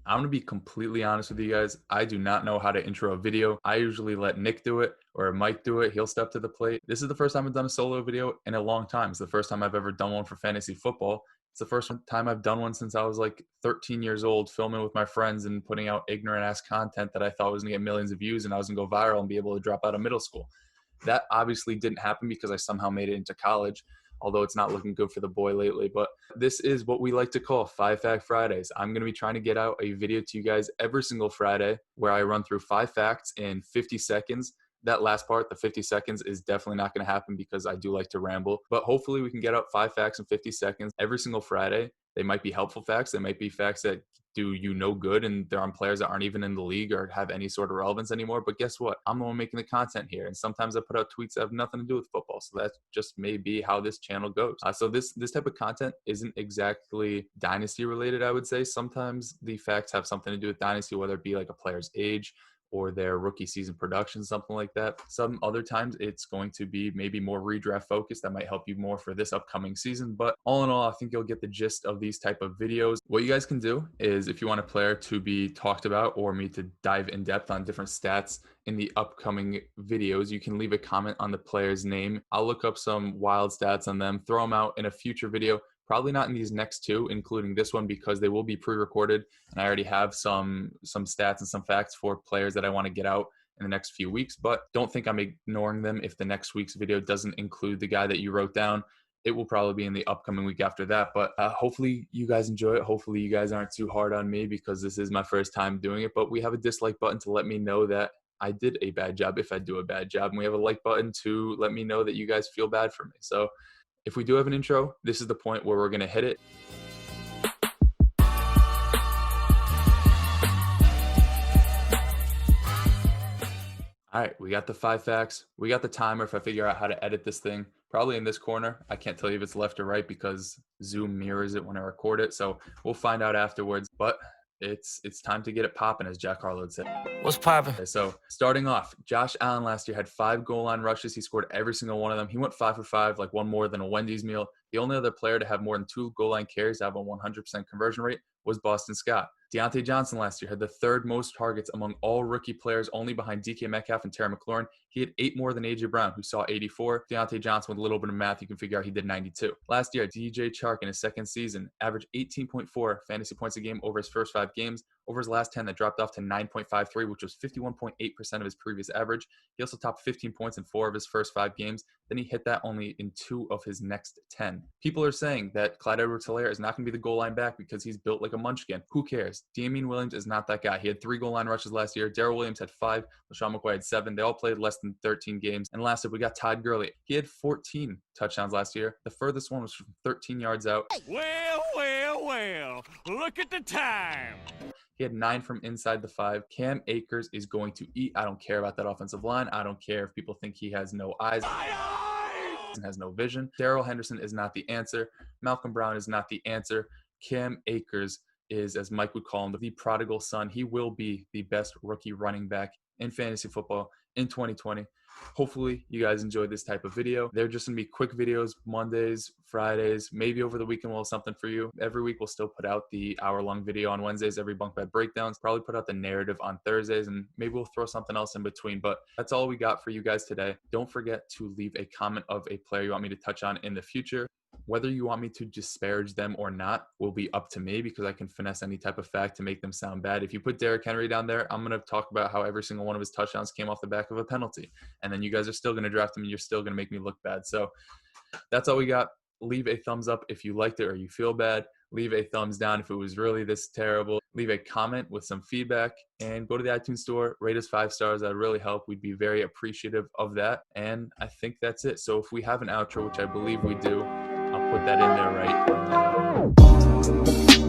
I'm going to be completely honest with you guys. I do not know how to intro a video. I usually let Nick do it or Mike do it. He'll step to the plate. This is the first time I've done a solo video in a long time. It's the first time I've ever done one for fantasy football. It's the first time I've done one since I was like 13 years old, filming with my friends and putting out ignorant ass content that I thought was going to get millions of views and I was going to go viral and be able to drop out of middle school. That obviously didn't happen because I somehow made it into college, although it's not looking good for the boy lately. But this is what we like to call 5 Fact Fridays. I'm going to be trying to get out a video to you guys every single Friday where I run through 5 facts in 50 seconds. That last part, the 50 seconds, is definitely not going to happen because I do like to ramble. But hopefully we can get out 5 facts in 50 seconds every single Friday. They might be helpful facts. They might be facts that do you no good, and they're on players that aren't even in the league or have any sort of relevance anymore. But guess what? I'm the one making the content here, and sometimes I put out tweets that have nothing to do with football. So that just may be how this channel goes. So this type of content isn't exactly dynasty related, I would say. Sometimes the facts have something to do with dynasty, whether it be like a player's age or their rookie season production, something like that. Some other times it's going to be maybe more redraft focused. That might help you more for this upcoming season. But all in all, I think you'll get the gist of these type of videos. What you guys can do is if you want a player to be talked about or me to dive in depth on different stats in the upcoming videos, you can leave a comment on the player's name. I'll look up some wild stats on them, throw them out in a future video. Probably not in these next two, including this one, because they will be pre-recorded and I already have some stats and some facts for players that I want to get out in the next few weeks. But don't think I'm ignoring them if the next week's video doesn't include the guy that you wrote down. It will probably be in the upcoming week after that. But hopefully you guys enjoy it. Hopefully you guys aren't too hard on me because this is my first time doing it. But we have a dislike button to let me know that I did a bad job if I do a bad job. And we have a like button to let me know that you guys feel bad for me. So if we do have an intro, this is the point where we're going to hit it. All right, we got the 5 facts. We got the timer if I figure out how to edit this thing. Probably in this corner. I can't tell you if it's left or right because Zoom mirrors it when I record it. So we'll find out afterwards. But it's time to get it popping, as Jack Harlow said. What's popping? Okay, so starting off, Josh Allen last year had 5 goal line rushes. He scored every single one of them. He went 5 for 5, like one more than a Wendy's meal. The only other player to have more than 2 goal line carries to have a 100% conversion rate was Boston Scott. Deontay Johnson last year had the 3rd most targets among all rookie players, only behind DK Metcalf and Terry McLaurin. He had 8 more than A.J. Brown, who saw 84. Deontay Johnson, with a little bit of math, you can figure out he did 92. Last year, DJ Chark in his 2nd season averaged 18.4 fantasy points a game over his first 5 games. Over his last 10, that dropped off to 9.53, which was 51.8% of his previous average. He also topped 15 points in 4 of his first 5 games. Then he hit that only in 2 of his next 10. People are saying that Clyde Edwards-Helaire is not going to be the goal line back because he's built like a munchkin. Who cares? Damien Williams is not that guy. He had 3 goal line rushes last year. Darrell Williams had 5. LaShawn McCoy had 7. They all played less than 13 games. And last up, we got Todd Gurley. He had 14 touchdowns last year. The furthest one was from 13 yards out. Well, look at the time. He had 9 from inside the 5. Cam Akers is going to eat. I don't care about that offensive line. I don't care if people think he has no eyes and has no vision. Darrell Henderson is not the answer. Malcolm Brown is not the answer. Cam Akers is, as Mike would call him, the prodigal son. He will be the best rookie running back in fantasy football in 2020. Hopefully you guys enjoyed this type of video. They're just gonna be quick videos, Mondays, Fridays, maybe over the weekend we'll have something for you. Every week we'll still put out the hour-long video on Wednesdays, every Bunkbed breakdowns, probably put out the narrative on Thursdays, and maybe we'll throw something else in between. But that's all we got for you guys today. Don't forget to leave a comment of a player you want me to touch on in the future. Whether you want me to disparage them or not will be up to me because I can finesse any type of fact to make them sound bad. If you put Derrick Henry down there, I'm going to talk about how every single one of his touchdowns came off the back of a penalty. And then you guys are still going to draft him and you're still going to make me look bad. So that's all we got. Leave a thumbs up if you liked it or you feel bad. Leave a thumbs down if it was really this terrible. Leave a comment with some feedback and go to the iTunes store, rate us 5 stars. That would really help. We'd be very appreciative of that. And I think that's it. So if we have an outro, which I believe we do, I'll put that in there right now.